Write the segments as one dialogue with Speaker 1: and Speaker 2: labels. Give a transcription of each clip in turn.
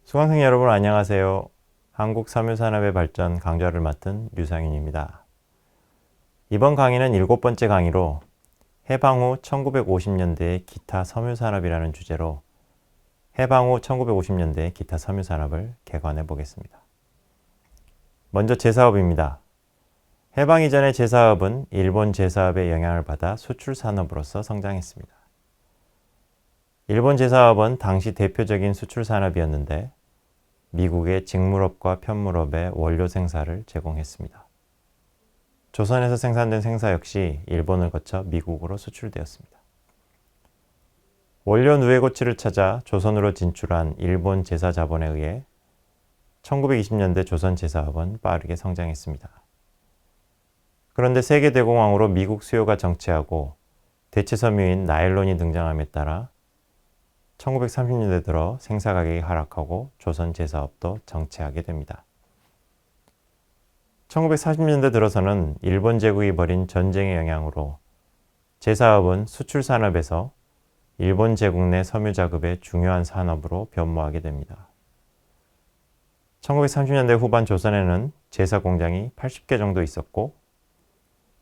Speaker 1: 수강생 여러분 안녕하세요. 한국 섬유산업의 발전 강좌를 맡은 류상윤입니다. 이번 강의는 7번째 강의로 해방 후 1950년대의 기타 섬유산업이라는 주제로 해방 후 1950년대의 기타 섬유산업을 개관해 보겠습니다. 먼저 제사업입니다. 해방 이전의 제사업은 일본 제사업의 영향을 받아 수출산업으로서 성장했습니다. 일본 제사업은 당시 대표적인 수출산업이었는데 미국의 직물업과 편물업의 원료 생사를 제공했습니다. 조선에서 생산된 생사 역시 일본을 거쳐 미국으로 수출되었습니다. 원료 누에고치를 찾아 조선으로 진출한 일본 제사 자본에 의해 1920년대 조선 제사업은 빠르게 성장했습니다. 그런데 세계대공황으로 미국 수요가 정체하고 대체 섬유인 나일론이 등장함에 따라 1930년대 들어 생사 가격이 하락하고 조선 제사업도 정체하게 됩니다. 1940년대 들어서는 일본 제국이 벌인 전쟁의 영향으로 제사업은 수출 산업에서 일본 제국 내 섬유 작업의 중요한 산업으로 변모하게 됩니다. 1930년대 후반 조선에는 제사 공장이 80개 정도 있었고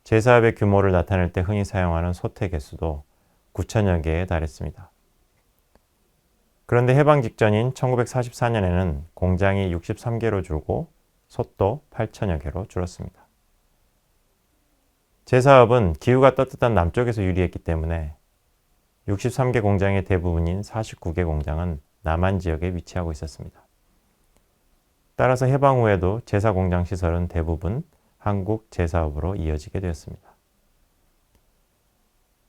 Speaker 1: 제사업의 규모를 나타낼 때 흔히 사용하는 소태 개수도 9천여 개에 달했습니다. 그런데 해방 직전인 1944년에는 공장이 63개로 줄고 솥도 8천여 개로 줄었습니다. 제사업은 기후가 따뜻한 남쪽에서 유리했기 때문에 63개 공장의 대부분인 49개 공장은 남한 지역에 위치하고 있었습니다. 따라서 해방 후에도 제사 공장 시설은 대부분 한국 제사업으로 이어지게 되었습니다.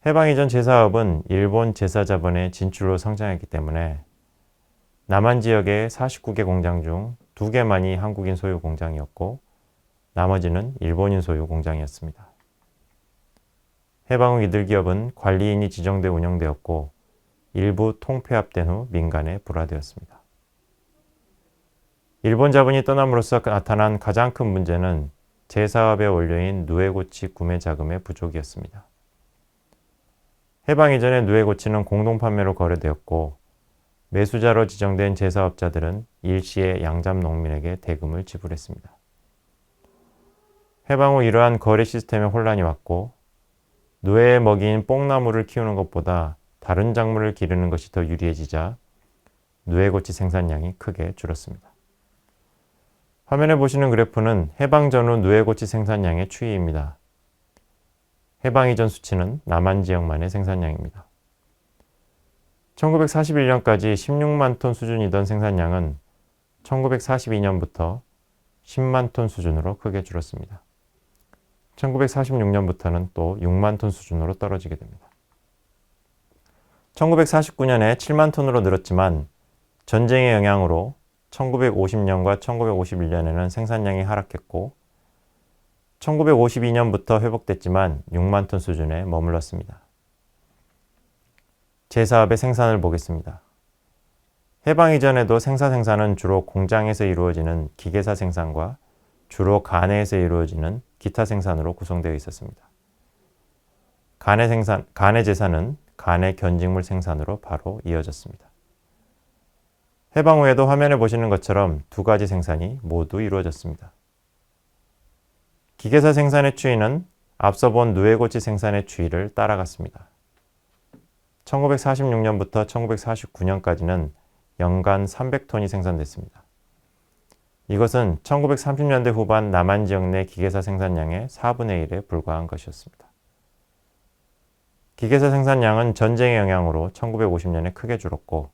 Speaker 1: 해방 이전 제사업은 일본 제사자본의 진출로 성장했기 때문에 남한 지역의 49개 공장 중 2개만이 한국인 소유 공장이었고 나머지는 일본인 소유 공장이었습니다. 해방 후 이들 기업은 관리인이 지정돼 운영되었고 일부 통폐합된 후 민간에 불화되었습니다. 일본 자본이 떠남으로써 나타난 가장 큰 문제는 제사업의 원료인 누에고치 구매 자금의 부족이었습니다. 해방 이전에 누에고치는 공동 판매로 거래되었고 매수자로 지정된 제사업자들은 일시에 양잡 농민에게 대금을 지불했습니다. 해방 후 이러한 거래 시스템에 혼란이 왔고 누에의 먹이인 뽕나무를 키우는 것보다 다른 작물을 기르는 것이 더 유리해지자 누에고치 생산량이 크게 줄었습니다. 화면에 보시는 그래프는 해방 전후 누에고치 생산량의 추이입니다. 해방 이전 수치는 남한 지역만의 생산량입니다. 1941년까지 16만 톤 수준이던 생산량은 1942년부터 10만 톤 수준으로 크게 줄었습니다. 1946년부터는 또 6만 톤 수준으로 떨어지게 됩니다. 1949년에 7만 톤으로 늘었지만 전쟁의 영향으로 1950년과 1951년에는 생산량이 하락했고 1952년부터 회복됐지만 6만 톤 수준에 머물렀습니다. 제사업의 생산을 보겠습니다. 해방 이전에도 생산은 주로 공장에서 이루어지는 기계사 생산과 주로 가내에서 이루어지는 기타 생산으로 구성되어 있었습니다. 가내 제사는 가내 견직물 생산으로 바로 이어졌습니다. 해방 후에도 화면에 보시는 것처럼 두 가지 생산이 모두 이루어졌습니다. 기계사 생산의 추이는 앞서 본 누에고치 생산의 추이를 따라갔습니다. 1946년부터 1949년까지는 연간 300톤이 생산됐습니다. 이것은 1930년대 후반 남한 지역 내 기계사 생산량의 4분의 1에 불과한 것이었습니다. 기계사 생산량은 전쟁의 영향으로 1950년에 크게 줄었고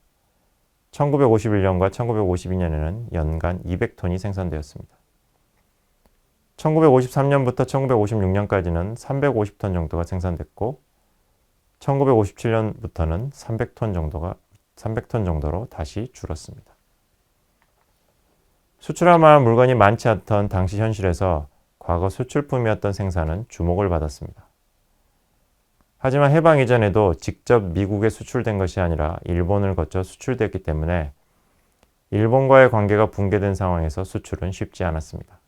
Speaker 1: 1951년과 1952년에는 연간 200톤이 생산되었습니다. 1953년부터 1956년까지는 350톤 정도가 생산됐고 1957년부터는 300톤 정도로 다시 줄었습니다. 수출할 만한 물건이 많지 않던 당시 현실에서 과거 수출품이었던 생산은 주목을 받았습니다. 하지만 해방 이전에도 직접 미국에 수출된 것이 아니라 일본을 거쳐 수출됐기 때문에 일본과의 관계가 붕괴된 상황에서 수출은 쉽지 않았습니다.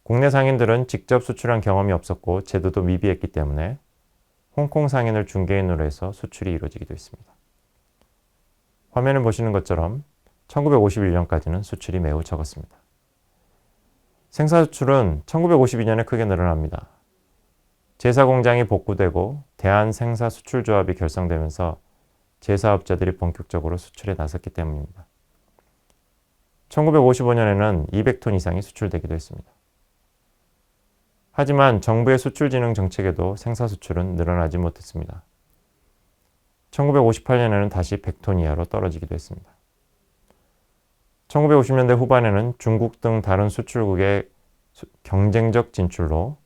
Speaker 1: 국내 상인들은 직접 수출한 경험이 없었고 제도도 미비했기 때문에 홍콩 상인을 중개인으로 해서 수출이 이루어지기도 했습니다. 화면을 보시는 것처럼 1951년까지는 수출이 매우 적었습니다. 생사수출은 1952년에 크게 늘어납니다. 제사공장이 복구되고 대한생사수출조합이 결성되면서 제사업자들이 본격적으로 수출에 나섰기 때문입니다. 1955년에는 200톤 이상이 수출되기도 했습니다. 하지만 정부의 수출진흥 정책에도 생사수출은 늘어나지 못했습니다. 1958년에는 다시 100톤 이하로 떨어지기도 했습니다. 1950년대 후반에는 중국 등 다른 수출국의 경쟁적 진출로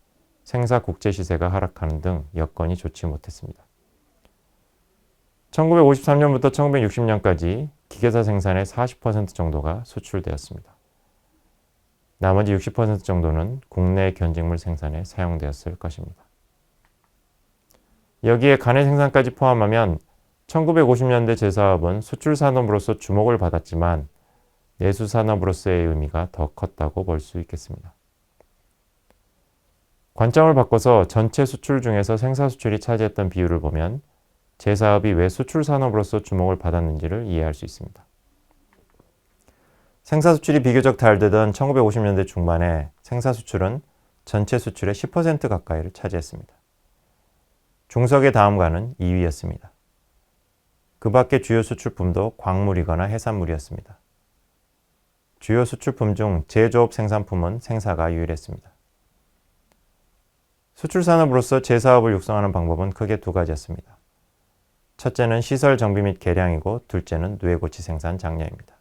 Speaker 1: 생사 국제 시세가 하락하는 등 여건이 좋지 못했습니다. 1953년부터 1960년까지 기계사 생산의 40% 정도가 수출되었습니다. 나머지 60% 정도는 국내 견직물 생산에 사용되었을 것입니다. 여기에 간의 생산까지 포함하면 1950년대 제사업은 수출 산업으로서 주목을 받았지만 내수 산업으로서의 의미가 더 컸다고 볼 수 있겠습니다. 관점을 바꿔서 전체 수출 중에서 생사수출이 차지했던 비율을 보면 제사업이 왜 수출 산업으로서 주목을 받았는지를 이해할 수 있습니다. 생사수출이 비교적 잘 되던 1950년대 중반에 생사수출은 전체 수출의 10% 가까이를 차지했습니다. 중석의 다음가는 2위였습니다. 그 밖의 주요 수출품도 광물이거나 해산물이었습니다. 주요 수출품 중 제조업 생산품은 생사가 유일했습니다. 수출 산업으로서 제사업을 육성하는 방법은 크게 두 가지였습니다. 첫째는 시설 정비 및 개량이고 둘째는 누에고치 생산 장려입니다.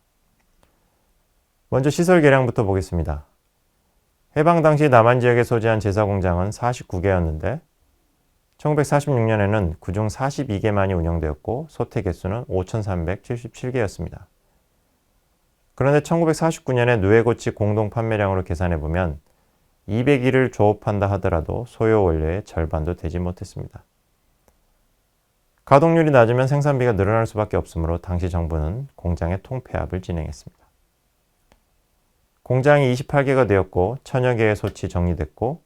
Speaker 1: 먼저 시설 개량부터 보겠습니다. 해방 당시 남한 지역에 소재한 제사공장은 49개였는데 1946년에는 그중 42개만이 운영되었고 소태 개수는 5,377개였습니다. 그런데 1949년에 누에고치 공동 판매량으로 계산해보면 200일을 조업한다 하더라도 소요 원료의 절반도 되지 못했습니다. 가동률이 낮으면 생산비가 늘어날 수밖에 없으므로 당시 정부는 공장의 통폐합을 진행했습니다. 공장이 28개가 되었고 1000여 개의 소치 정리됐고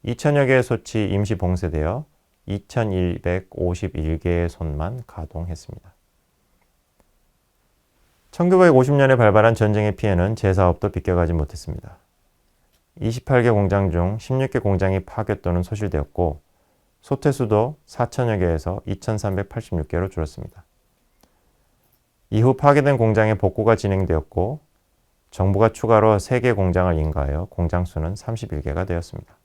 Speaker 1: 2000여 개의 소치 임시 봉쇄되어 2151개의 손만 가동했습니다. 1950년에 발발한 전쟁의 피해는 제사업도 비껴가지 못했습니다. 28개 공장 중 16개 공장이 파괴 또는 소실되었고 소태수도 4천여 개에서 2,386개로 줄었습니다. 이후 파괴된 공장의 복구가 진행되었고 정부가 추가로 3개 공장을 인가하여 공장 수는 31개가 되었습니다.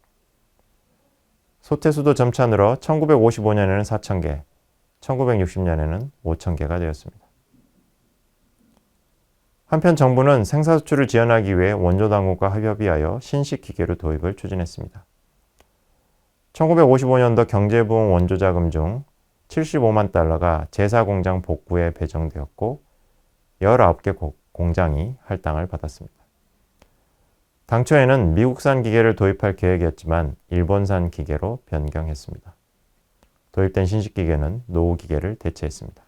Speaker 1: 소태수도 점차 늘어 1955년에는 4,000개, 1960년에는 5,000개가 되었습니다. 한편 정부는 생사수출을 지원하기 위해 원조당국과 협의하여 신식 기계로 도입을 추진했습니다. 1955년도 경제부흥 원조자금 중 75만 달러가 제사공장 복구에 배정되었고 19개 공장이 할당을 받았습니다. 당초에는 미국산 기계를 도입할 계획이었지만 일본산 기계로 변경했습니다. 도입된 신식 기계는 노후 기계를 대체했습니다.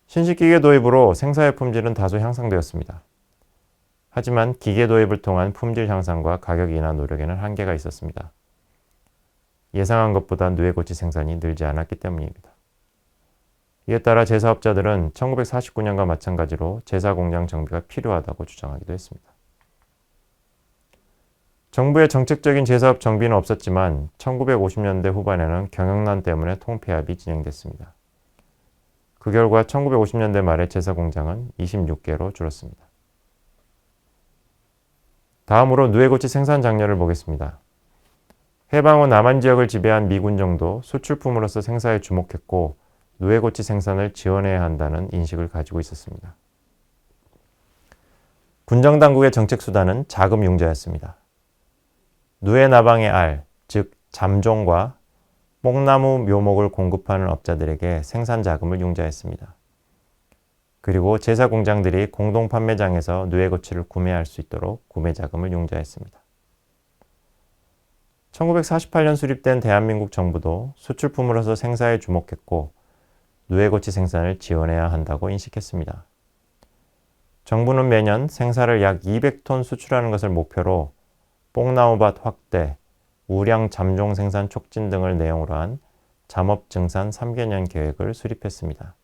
Speaker 1: 신식 기계 도입으로 생사의 품질은 다소 향상되었습니다. 하지만 기계 도입을 통한 품질 향상과 가격 인하 노력에는 한계가 있었습니다. 예상한 것보다 누에고치 생산이 늘지 않았기 때문입니다. 이에 따라 제사업자들은 1949년과 마찬가지로 제사공장 정비가 필요하다고 주장하기도 했습니다. 정부의 정책적인 제사업 정비는 없었지만 1950년대 후반에는 경영난 때문에 통폐합이 진행됐습니다. 그 결과 1950년대 말에 제사공장은 26개로 줄었습니다. 다음으로 누에고치 생산 장려를 보겠습니다. 해방 후 남한 지역을 지배한 미군정도 수출품으로서 생사에 주목했고 누에고치 생산을 지원해야 한다는 인식을 가지고 있었습니다. 군정당국의 정책 수단은 자금 융자였습니다. 누에나방의 알, 즉 잠종과 뽕나무 묘목을 공급하는 업자들에게 생산 자금을 융자했습니다. 그리고 제사공장들이 공동 판매장에서 누에고치를 구매할 수 있도록 구매 자금을 융자했습니다. 1948년 수립된 대한민국 정부도 수출품으로서 생사에 주목했고 누에고치 생산을 지원해야 한다고 인식했습니다. 정부는 매년 생사를 약 200톤 수출하는 것을 목표로 뽕나무밭 확대, 우량 잠종 생산 촉진 등을 내용으로 한 잠업 증산 3개년 계획을 수립했습니다.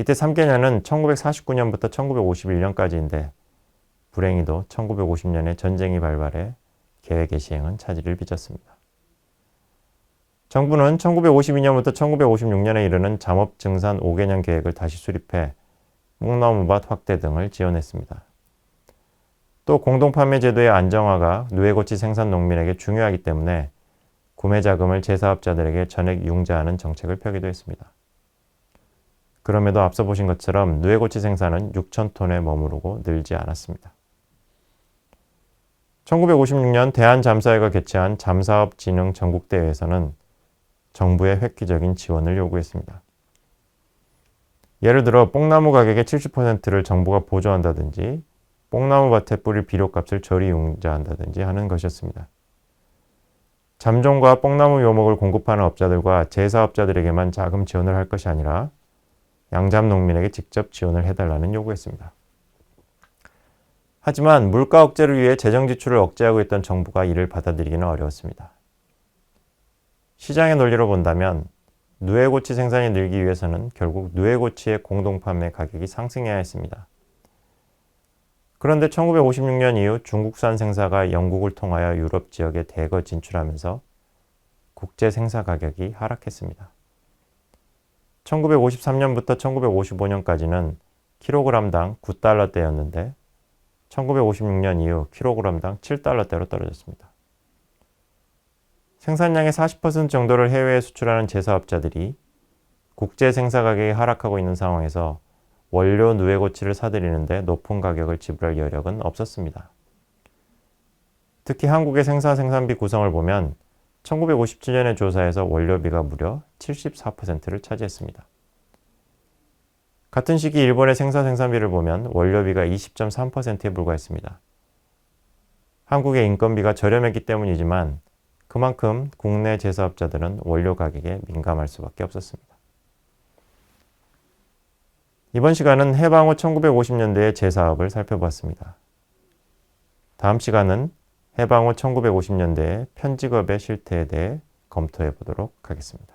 Speaker 1: 이때 3개년은 1949년부터 1951년까지인데 불행히도 1950년에 전쟁이 발발해 계획의 시행은 차질을 빚었습니다. 정부는 1952년부터 1956년에 이르는 잠업증산 5개년 계획을 다시 수립해 뽕나무밭 확대 등을 지원했습니다. 또 공동판매 제도의 안정화가 누에고치 생산 농민에게 중요하기 때문에 구매 자금을 제사업자들에게 전액 융자하는 정책을 펴기도 했습니다. 그럼에도 앞서 보신 것처럼 누에고치 생산은 6,000톤에 머무르고 늘지 않았습니다. 1956년 대한잠사회가 개최한 잠사업 진흥 전국대회에서는 정부의 획기적인 지원을 요구했습니다. 예를 들어 뽕나무 가격의 70%를 정부가 보조한다든지 뽕나무밭에 뿌릴 비료값을 저리 융자한다든지 하는 것이었습니다. 잠종과 뽕나무 묘목을 공급하는 업자들과 제사업자들에게만 자금 지원을 할 것이 아니라 양잠 농민에게 직접 지원을 해달라는 요구했습니다. 하지만 물가 억제를 위해 재정 지출을 억제하고 있던 정부가 이를 받아들이기는 어려웠습니다. 시장의 논리로 본다면 누에고치 생산이 늘기 위해서는 결국 누에고치의 공동판매 가격이 상승해야 했습니다. 그런데 1956년 이후 중국산 생사가 영국을 통하여 유럽 지역에 대거 진출하면서 국제 생사 가격이 하락했습니다. 1953년부터 1955년까지는 킬로그램당 9달러대였는데 1956년 이후 킬로그램당 7달러대로 떨어졌습니다. 생산량의 40% 정도를 해외에 수출하는 제사업자들이 국제 생사 가격이 하락하고 있는 상황에서 원료 누에고치를 사들이는데 높은 가격을 지불할 여력은 없었습니다. 특히 한국의 생산비 구성을 보면 1957년의 조사에서 원료비가 무려 74%를 차지했습니다. 같은 시기 일본의 생산비를 보면 원료비가 20.3%에 불과했습니다. 한국의 인건비가 저렴했기 때문이지만 그만큼 국내 제사업자들은 원료 가격에 민감할 수밖에 없었습니다. 이번 시간은 해방 후 1950년대의 제사업을 살펴봤습니다. 다음 시간은 해방 후 1950년대의 편직업의 실태에 대해 검토해 보도록 하겠습니다.